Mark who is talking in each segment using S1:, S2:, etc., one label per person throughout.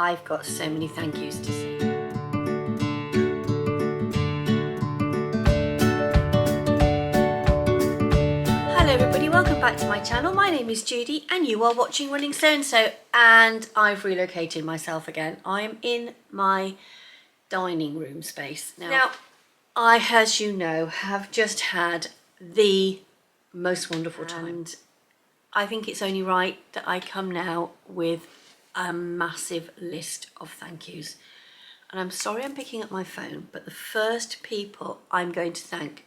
S1: I've got so many thank yous to say. Hello everybody, welcome back to my channel. My name is Judy and you are watching Running So and So, and I've relocated myself again. I am in my dining room space. Now I, as you know, have just had the most wonderful time. And I think it's only right that I come now with a massive list of thank yous. And I'm sorry I'm picking up my phone, but the first people I'm going to thank,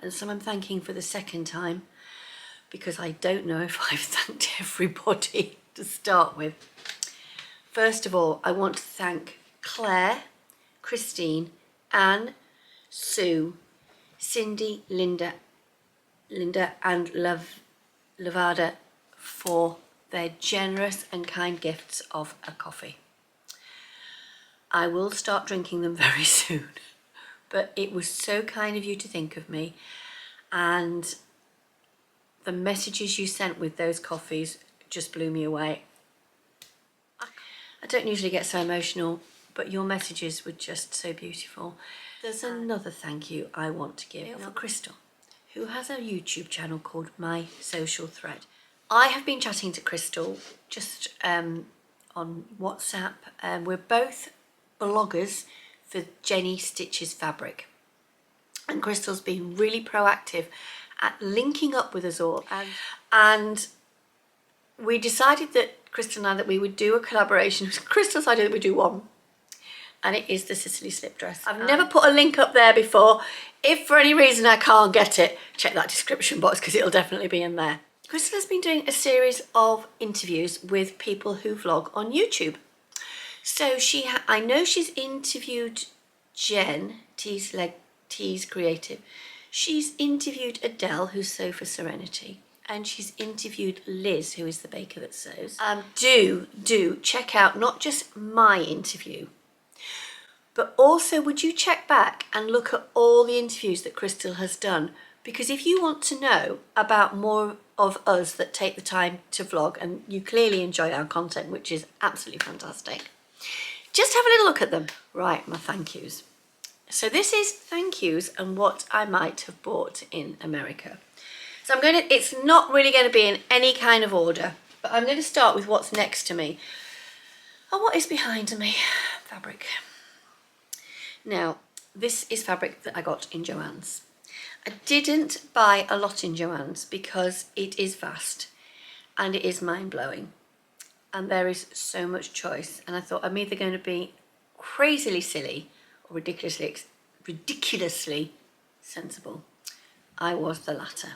S1: and some I'm thanking for the second time, because I don't know if I've thanked everybody to start with. First of all, I want to thank Claire, Christine, Anne, Sue, Cindy, Linda and Lavada for their generous and kind gifts of a coffee. I will start drinking them very soon, but it was so kind of you to think of me, and the messages you sent with those coffees just blew me away. I don't usually get so emotional, but your messages were just so beautiful. There's another thank you I want to give for Crystal, who has a YouTube channel called My Social Thread. I have been chatting to Crystal just on WhatsApp. We're both bloggers for Jenny Stitches Fabric. And Crystal's been really proactive at linking up with us all. And we decided that, Crystal and I, that we would do a collaboration. Crystal decided that we'd do one. And it is the Sicily slip dress. I've never put a link up there before. If for any reason I can't get it, check that description box because it'll definitely be in there. Crystal has been doing a series of interviews with people who vlog on YouTube. So I know she's interviewed Jen, Tees Creative. She's interviewed Adele, who's Sew for Serenity. And she's interviewed Liz, who is the baker that sews. Do check out not just my interview, but also would you check back and look at all the interviews that Crystal has done? Because if you want to know about more of us that take the time to vlog, and you clearly enjoy our content, which is absolutely fantastic, just have a little look at them. Right, my thank yous. So this is thank yous and what I might have bought in America. So it's not really going to be in any kind of order, but I'm going to start with what's next to me. And what is behind me? Fabric. Now, this is fabric that I got in Joann's. I didn't buy a lot in Joann's because it is vast and it is mind-blowing. And there is so much choice. And I thought I'm either going to be crazily silly or ridiculously sensible. I was the latter.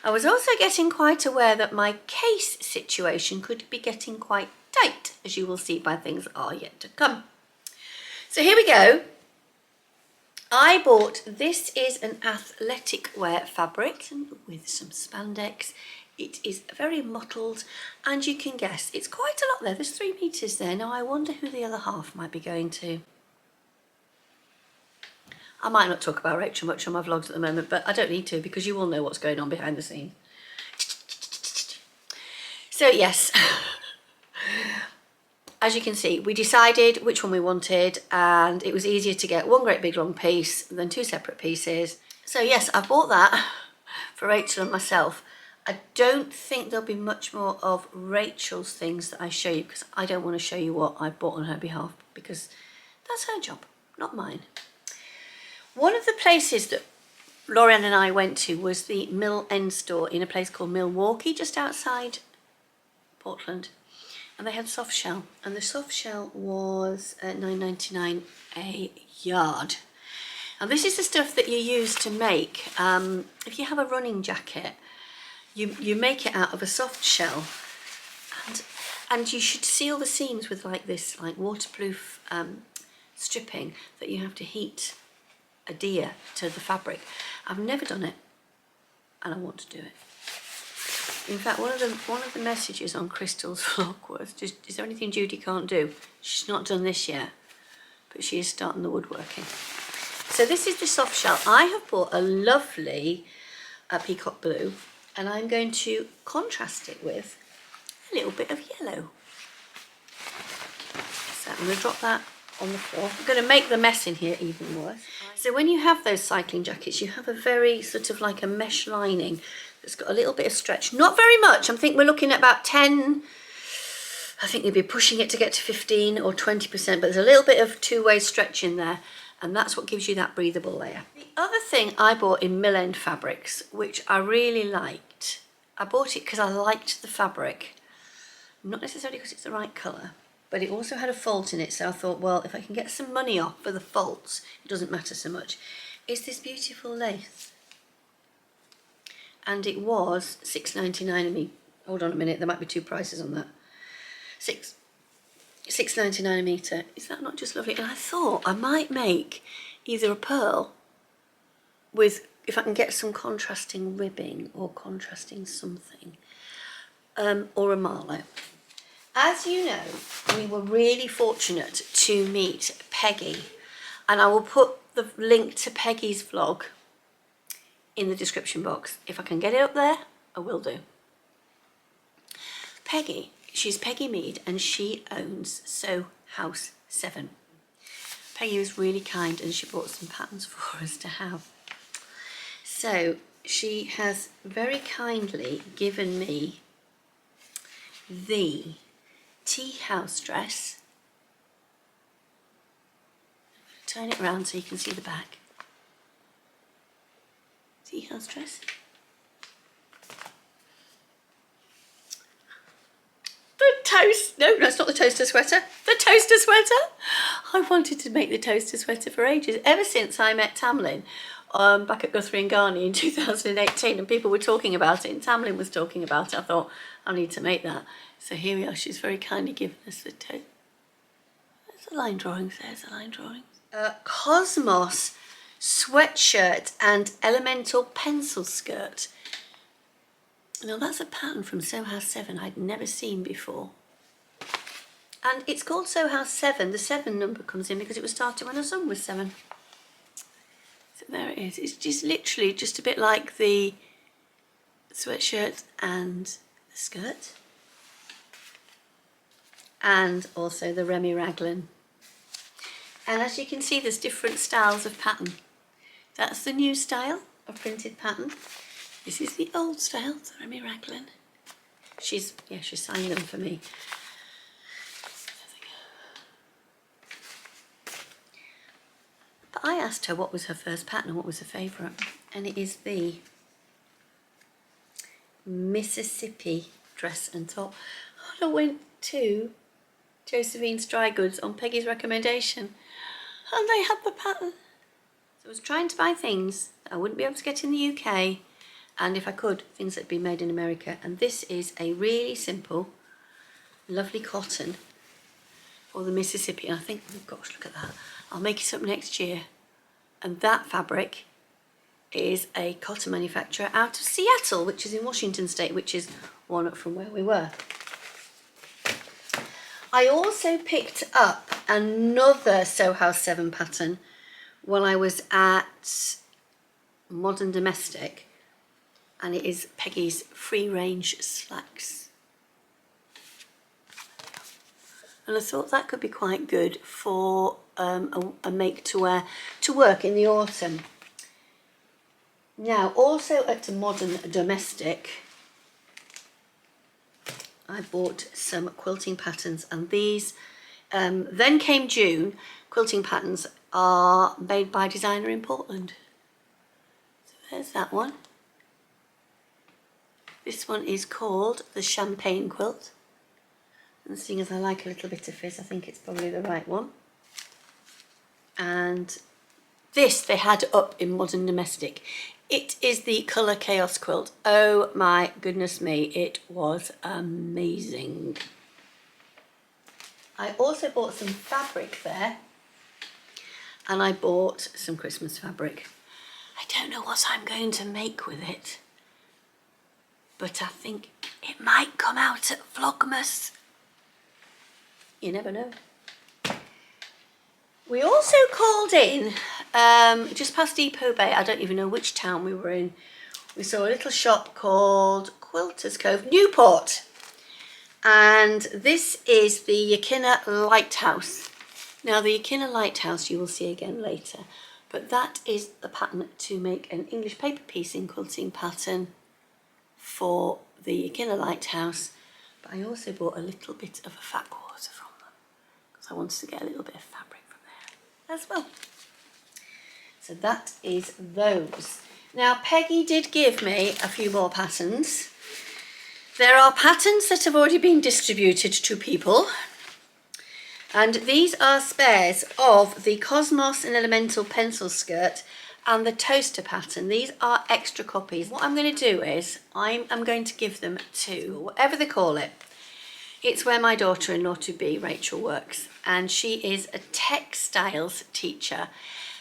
S1: I was also getting quite aware that my case situation could be getting quite tight, as you will see by things that are yet to come. So here we go. I bought, this is an athletic wear fabric with some spandex. It is very mottled, and you can guess it's quite a lot there. There's 3 meters there. Now I wonder who the other half might be going to. I might not talk about Rachel much on my vlogs at the moment, but I don't need to because you all know what's going on behind the scenes. So yes, as you can see, we decided which one we wanted, and it was easier to get one great big long piece than 2 separate pieces. So yes, I bought that for Rachel and myself. I don't think there'll be much more of Rachel's things that I show you because I don't want to show you what I bought on her behalf because that's her job, not mine. One of the places that Lauren and I went to was the Mill End store in a place called Milwaukee, just outside Portland. And they had soft shell, and the soft shell was $9.99 a yard. And this is the stuff that you use to make, if you have a running jacket, you make it out of a soft shell, and you should seal the seams with like this waterproof stripping that you have to heat adhere to the fabric. I've never done it, and I want to do it. In fact, one of the messages on Crystal's vlog was just, is there anything Judy can't do? She's not done this yet, but she is starting the woodworking. So this is the soft shell. I have bought a lovely peacock blue, and I'm going to contrast it with a little bit of yellow. I'm going to drop that on the floor. I'm going to make the mess in here even worse. So when you have those cycling jackets, you have a very sort of like a mesh lining that's got a little bit of stretch. Not very much. I think we're looking at about 10. I think you'd be pushing it to get to 15 or 20%, but there's a little bit of two-way stretch in there, and that's what gives you that breathable layer. The other thing I bought in mill end fabrics, which I really liked, I bought it because I liked the fabric, not necessarily because it's the right colour, but it also had a fault in it, so I thought, well, if I can get some money off for the faults, it doesn't matter so much. It's this beautiful lace, and it was £6.99 a metre. Hold on a minute, there might be two prices on that. £6.99 a metre. Is that not just lovely? And I thought I might make either a pearl with, if I can get some contrasting ribbing or contrasting something, or a marlow. As you know, we were really fortunate to meet Peggy, and I will put the link to Peggy's vlog in the description box. If I can get it up there, I will do. Peggy, she's Peggy Mead, and she owns Sew House 7. Peggy was really kind, and she brought some patterns for us to have. So she has very kindly given me the tea house dress. Turn it around so you can see the back. Tea house dress. No, that's not the toaster sweater. The toaster sweater. I wanted to make the toaster sweater for ages. Ever since I met Tamlin back at Guthrie and Garney in 2018, and people were talking about it, and Tamlin was talking about it, I thought, I need to make that. So here we are. She's very kindly given us the toaster. There's the line drawings. There's the line drawings. Cosmos sweatshirt and elemental pencil skirt. Now that's a pattern from Sew House 7 I'd never seen before. And it's called Sew House 7. The 7 number comes in because it was started when her son was 7. So there it is. It's just literally just a bit like the sweatshirt and the skirt. And also the Remy Raglan. And as you can see, there's different styles of pattern. That's the new style of printed pattern. This is the old style, the Remy Raglan. She signed them for me. But I asked her what was her first pattern and what was her favourite, and it is the Mississippi dress and top. And I went to Josephine's Dry Goods on Peggy's recommendation, and they had the pattern. So I was trying to buy things that I wouldn't be able to get in the UK, and if I could, things that had been made in America. And this is a really simple, lovely cotton for the Mississippi. And I think, oh gosh, look at that. I'll make it up next year. And that fabric is a cotton manufacturer out of Seattle, which is in Washington State, which is one up from where we were. I also picked up another Sew House 7 pattern when I was at Modern Domestic, and it is Peggy's Free Range Slacks. And I thought that could be quite good for a make to wear to work in the autumn. Now, also at Modern Domestic, I bought some quilting patterns, and these, then came June. Quilting patterns are made by a designer in Portland. So there's that one. This one is called the Champagne Quilt. And seeing as I like a little bit of fizz, I think it's probably the right one. And this they had up in Modern Domestic. It is the Colour Chaos Quilt. Oh my goodness me, it was amazing. I also bought some fabric there, and I bought some Christmas fabric. I don't know what I'm going to make with it, but I think it might come out at Vlogmas. You never know. We also called in, just past Depot Bay, I don't even know which town we were in. We saw a little shop called Quilter's Cove, Newport. And this is the Yakina Lighthouse. Now the Echina Lighthouse you will see again later, but that is the pattern to make an English paper piecing quilting pattern for the Echina Lighthouse. But I also bought a little bit of a fat quarter from them because I wanted to get a little bit of fabric from there as well. So that is those. Now Peggy did give me a few more patterns. There are patterns that have already been distributed to people. And these are spares of the Cosmos and Elemental pencil skirt and the toaster pattern. These are extra copies. What I'm going to do is I'm going to give them to, whatever they call it. It's where my daughter-in-law to be, Rachel, works. And she is a textiles teacher.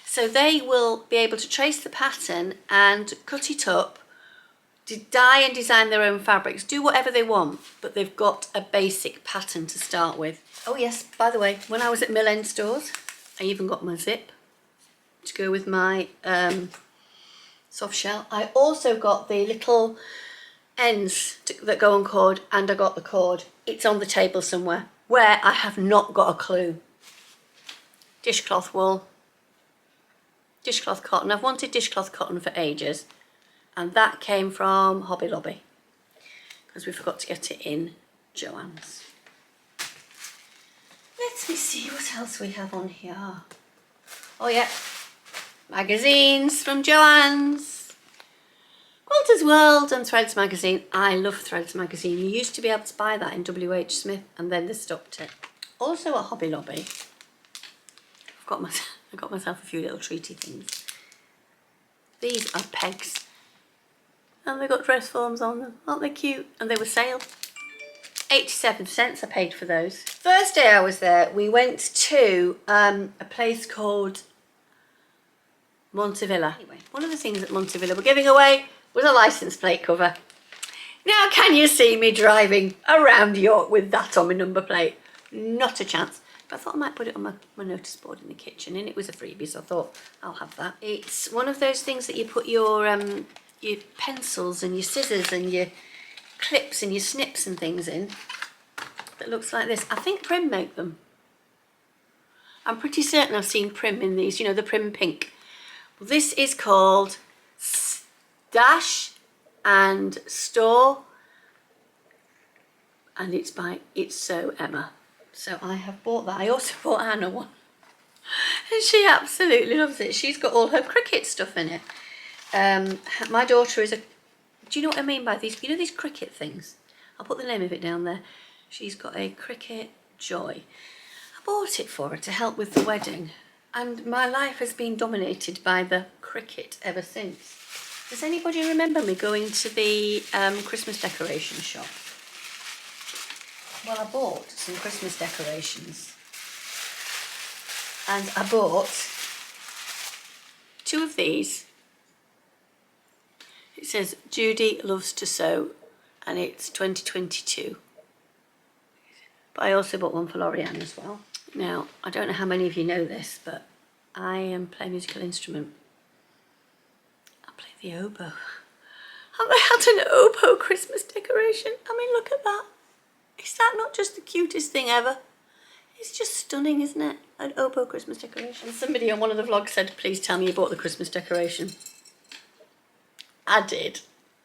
S1: So they will be able to trace the pattern and cut it up, dye and design their own fabrics, do whatever they want, but they've got a basic pattern to start with. Oh yes, by the way, when I was at Mill End Stores, I even got my zip to go with my soft shell. I also got the little ends that go on cord, and I got the cord. It's on the table somewhere, where I have not got a clue. Dishcloth wool, dishcloth cotton. I've wanted dishcloth cotton for ages, and that came from Hobby Lobby because we forgot to get it in Joann's. Let me see what else we have on here. Oh yeah, magazines from Joann's, Quilter's World and Threads magazine. I love Threads magazine. You used to be able to buy that in WH Smith and then they stopped it. Also at Hobby Lobby, I got myself a few little treaty things. These are pegs and they've got dress forms on them. Aren't they cute? And they were sale. 87 cents I paid for those. First day I was there, we went to a place called Montevilla. Anyway, one of the things that Montevilla were giving away was a license plate cover. Now can you see me driving around York with that on my number plate? Not a chance. But I thought I might put it on my notice board in the kitchen, and it was a freebie, so I thought I'll have that. It's one of those things that you put your pencils and your scissors and your clips and your snips and things in, that looks like this. I think Prim make them. I'm pretty certain I've seen Prim in these, you know, the Prim pink. Well, this is called Stash and Store, and it's by It's So Emma. So I have bought that. I also bought Anna one and she absolutely loves it. She's got all her cricket stuff in it. My daughter is do you know what I mean by these? You know these cricket things? I'll put the name of it down there. She's got a Cricket Joy. I bought it for her to help with the wedding, and my life has been dominated by the cricket ever since. Does anybody remember me going to the Christmas decoration shop? Well, I bought some Christmas decorations, and I bought 2 of these. It says Judi loves to sew, and it's 2022. But I also bought one for Lorianne as well. Now, I don't know how many of you know this, but I play a musical instrument. I play the oboe. Have I had an oboe Christmas decoration? I mean, look at that. Is that not just the cutest thing ever? It's just stunning, isn't it? An oboe Christmas decoration. And somebody on one of the vlogs said, please tell me you bought the Christmas decoration. I did.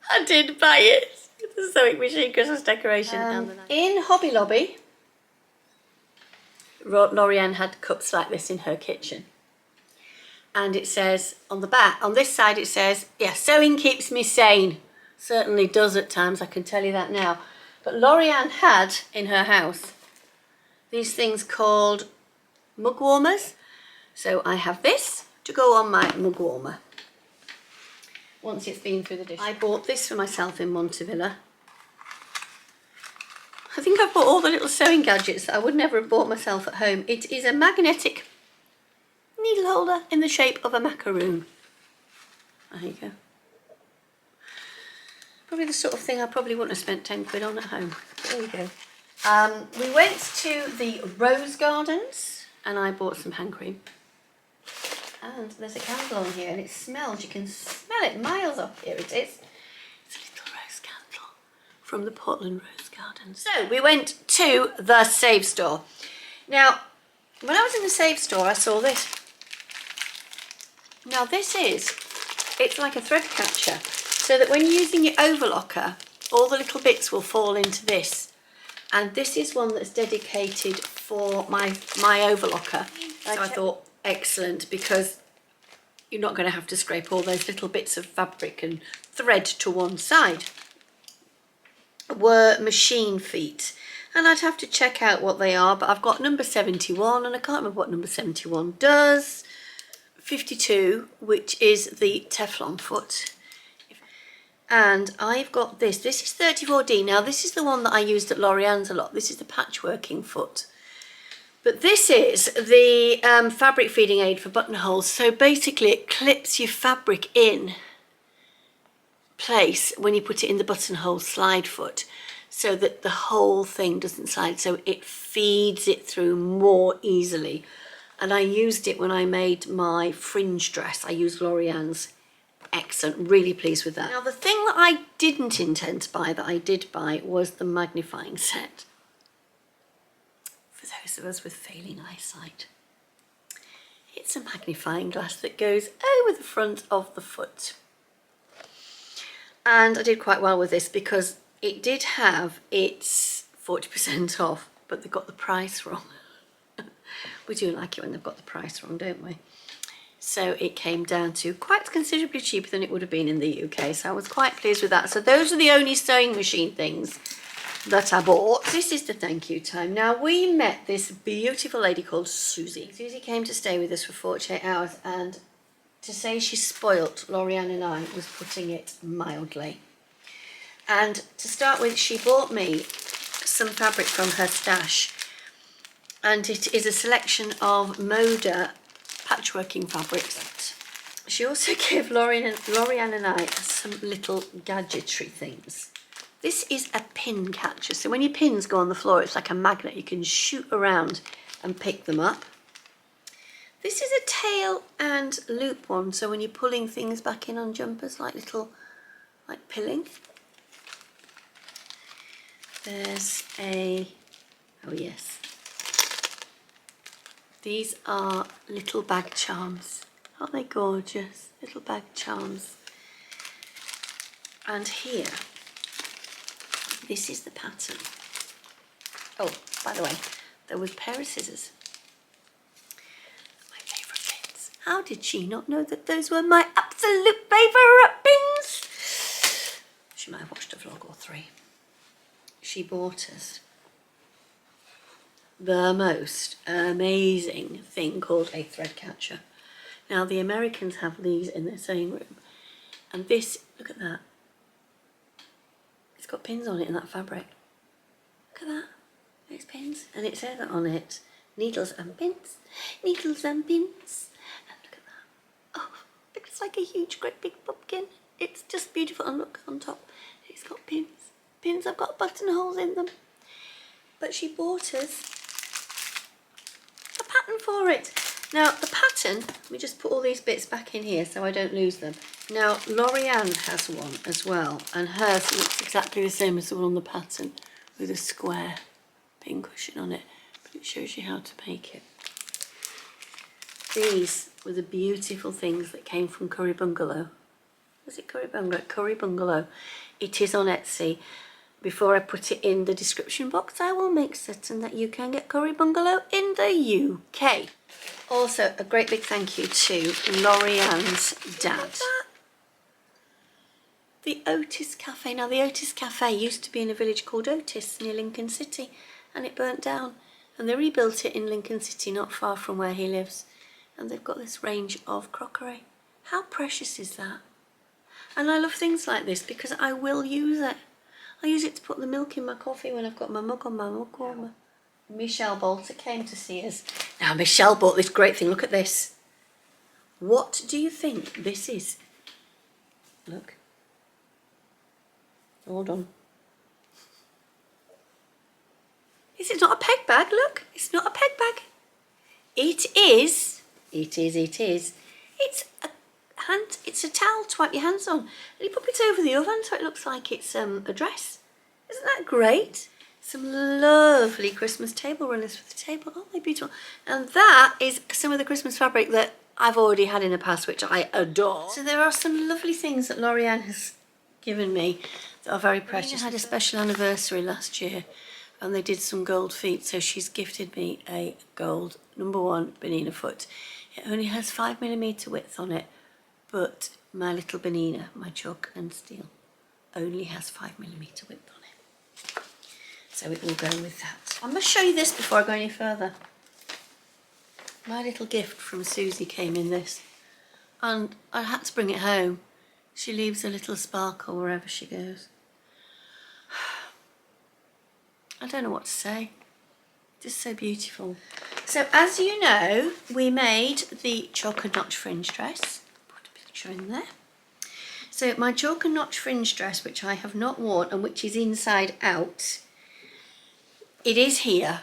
S1: I did buy it. The sewing machine Christmas decoration. In Hobby Lobby, Lorianne had cups like this in her kitchen. And it says on the back, on this side it says, yeah, sewing keeps me sane. Certainly does at times, I can tell you that now. But Lorianne had in her house these things called mug warmers. So I have this to go on my mug warmer once it's been through the dish. I bought this for myself in Montevilla. I think I bought all the little sewing gadgets that I would never have bought myself at home. It is a magnetic needle holder in the shape of a macaroon. There you go. Probably the sort of thing I probably wouldn't have spent 10 quid on at home. But there you go. We went to the Rose Gardens and I bought some hand cream. And there's a candle on here and it smells. You can smell it miles off. Here it is. It's a little rose candle from the Portland Rose Gardens. So we went to the Save Store. Now, When I was in the Save store, I saw this. Now it's like a thread catcher, so that when you're using your overlocker, all the little bits will fall into this. And this is one that's dedicated for my overlocker. So I thought, excellent, because you're not going to have to scrape all those little bits of fabric and thread to one side. Were machine feet, and I'd have to check out what they are, but I've got number 71, and I can't remember what number 71 does. 52, which is the Teflon foot, and I've got this is 34D. Now this is the one that I used at Lorianne's a lot. This is the patchworking foot, but this is the fabric feeding aid for buttonholes. So basically it clips your fabric in place when you put it in the buttonhole slide foot, so that the whole thing doesn't slide, so it feeds it through more easily. And I used it when I made my fringe dress. I used Lorianne's. Excellent, really pleased with that. Now the thing that I didn't intend to buy, that I did buy, was the magnifying set. For those of us with failing eyesight. It's a magnifying glass that goes over the front of the foot. And I did quite well with this because it did have its 40% off, but they got the price wrong. We do like it when they've got the price wrong, don't we? So it came down to quite considerably cheaper than it would have been in the UK. So I was quite pleased with that. So those are the only sewing machine things that I bought. This is the thank you time. Now we met this beautiful lady called Susie. Susie came to stay with us for 48 hours, and to say she spoilt Lorianne and I was putting it mildly. And to start with, she bought me some fabric from her stash, and it is a selection of Moda patchworking fabrics. She also gave Lorianne and I some little gadgetry things. This is a pin catcher, so when your pins go on the floor, it's like a magnet. You can shoot around and pick them up. This is a tail and loop one, so when you're pulling things back in on jumpers, like pilling. There's a, oh yes, these are little bag charms. Aren't they gorgeous? Little bag charms. And here, this is the pattern. Oh, by the way, there was a pair of scissors. My favourite pins. How did she not know that those were my absolute favourite pins? She might have watched a vlog or three. She bought us the most amazing thing called a thread catcher. Now the Americans have these in their sewing room, and this, look at that, it's got pins on it in that fabric. Look at that, those pins, and it says on it, needles and pins, needles and pins, and look at that. Oh, it looks like a huge great big pumpkin. It's just beautiful, and look on top, it's got pins. Pins have got buttonholes in them. But she bought us a pattern for it. Now the pattern, let me just put all these bits back in here so I don't lose them. Now Lorianne has one as well, and hers looks exactly the same as the one on the pattern, with a square pin cushion on it, but it shows you how to make it. These were the beautiful things that came from Curry Bungalow. Was it Curry Bungalow? Curry Bungalow. It is on Etsy. Before I put it in the description box, I will make certain that you can get Curry Bungalow in the UK. Also, a great big thank you to Lorianne's dad. The Otis Cafe. Now the Otis Cafe used to be in a village called Otis near Lincoln City, and it burnt down, and they rebuilt it in Lincoln City, not far from where he lives, and they've got this range of crockery. How precious is that? And I love things like this because I will use it. I use it to put the milk in my coffee when I've got my mug on my mug warmer. Michelle Balter came to see us. Now Michelle bought this great thing. Look at this. What do you think this is? Look. Hold on. Is it not a peg bag? Look, it's not a peg bag. It is. It's a towel to wipe your hands on, and you pop it over the oven so it looks like it's a dress. Isn't that great? some lovely Christmas table runners for the table. Aren't they beautiful? And that is some of the Christmas fabric that I've already had in the past, which I adore. So there are some lovely things that L'Oreal has given me that are very precious. I had a special anniversary last year and they did some gold feet, so she's gifted me a gold #1 Bernina foot. It only has 5mm width on it, but my little Bernina, my chalk and steel, only has 5mm width on it. So it will go with that. I must show you this before I go any further. My little gift from Susie came in this, and I had to bring it home. She leaves a little sparkle wherever she goes. I don't know what to say. Just so beautiful. So as you know, we made the chalk and notch fringe dress. Put a picture in there. So my chalk and notch fringe dress, which I have not worn and which is inside out, it is here,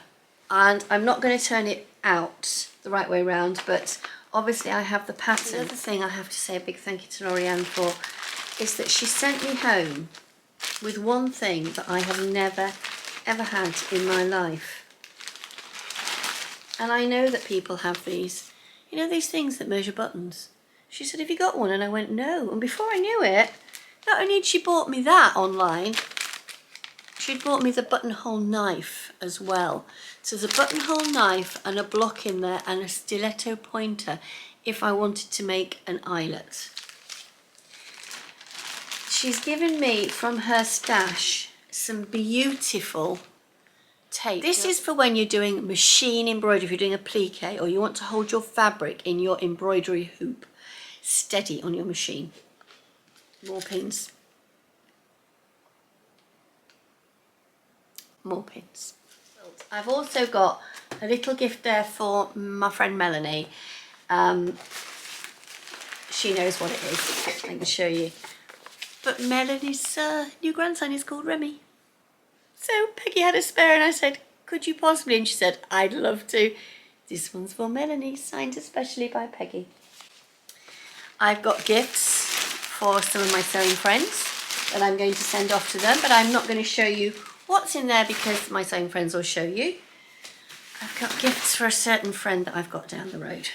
S1: and I'm not going to turn it out the right way around, but obviously I have the pattern. The other thing I have to say a big thank you to L'Oreal for is that she sent me home with one thing that I have never ever had in my life. And I know that people have these, you know, these things that measure buttons. She said, have you got one? And I went, no. And before I knew it, not only had she bought me that online, she'd bought me the buttonhole knife as well. So there's a buttonhole knife and a block in there and a stiletto pointer if I wanted to make an eyelet. She's given me from her stash some beautiful tape. This is for when you're doing machine embroidery, if you're doing a plique or you want to hold your fabric in your embroidery hoop steady on your machine. More pins. More pins. I've also got a little gift there for my friend Melanie. She knows what it is. I can show you. But Melanie's new grandson is called Remy. So Peggy had a spare and I said, could you possibly? And she said, I'd love to. This one's for Melanie, signed especially by Peggy. I've got gifts for some of my sewing friends that I'm going to send off to them, but I'm not going to show you what's in there because my sewing friends will show you. I've got gifts for a certain friend that I've got down the road.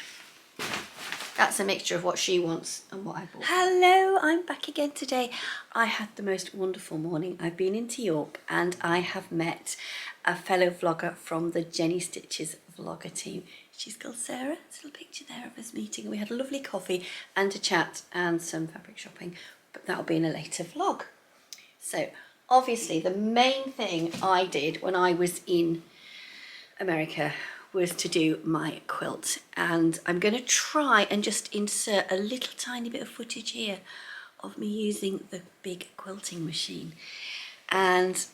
S1: That's a mixture of what she wants and what I bought. Hello, I'm back again today. I had the most wonderful morning. I've been into York and I have met a fellow vlogger from the Jenny Stitches vlogger team. She's called Sarah. There's a little picture there of us meeting. We had a lovely coffee and a chat and some fabric shopping, but that'll be in a later vlog. So obviously the main thing I did when I was in America was to do my quilt, and I'm going to try and just insert a little tiny bit of footage here of me using the big quilting machine, and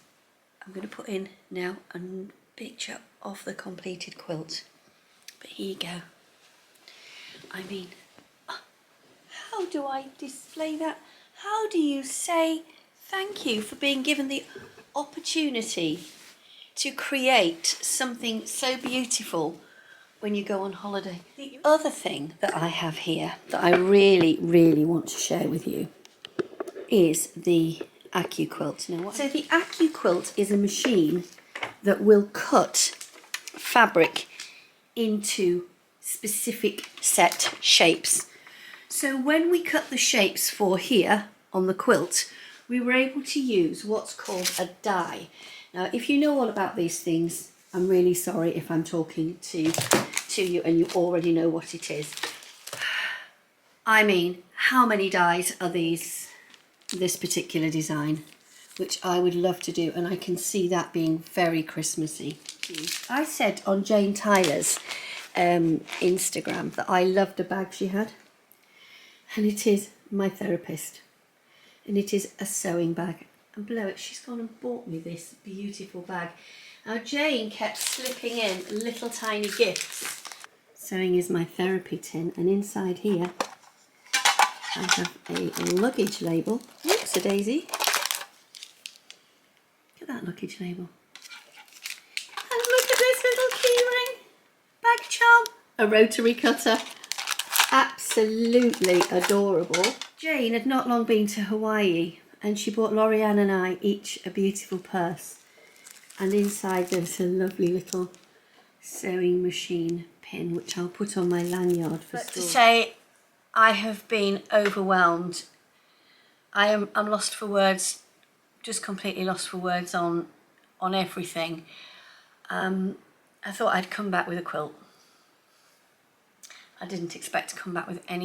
S1: I'm going to put in now a picture of the completed quilt. But here you go. I mean, how do I display that? How do you say thank you for being given the opportunity to create something so beautiful when you go on holiday? The other thing that I have here that I really, really want to share with you is the AccuQuilt. Now, so the AccuQuilt is a machine that will cut fabric into specific set shapes. So when we cut the shapes for here on the quilt, we were able to use what's called a die. Now, if you know all about these things, I'm really sorry if I'm talking to you and you already know what it is. I mean, how many dies are these, this particular design, which I would love to do, and I can see that being very Christmassy. I said on Jane Tyler's Instagram that I loved a bag she had, and it is my therapist, and it is a sewing bag. And below it, she's gone and bought me this beautiful bag. Now, Jane kept slipping in little tiny gifts. Sewing is my therapy tin, and inside here, I have a luggage label. Oops, a daisy. Look at that luggage label. And look at this little keyring. Bag charm. A rotary cutter. Absolutely adorable. Jane had not long been to Hawaii, and she bought L'Oreal and I each a beautiful purse. And inside there's a lovely little sewing machine pin, which I'll put on my lanyard for store. To say I have been overwhelmed. I'm lost for words, just completely lost for words on everything. I thought I'd come back with a quilt. I didn't expect to come back with any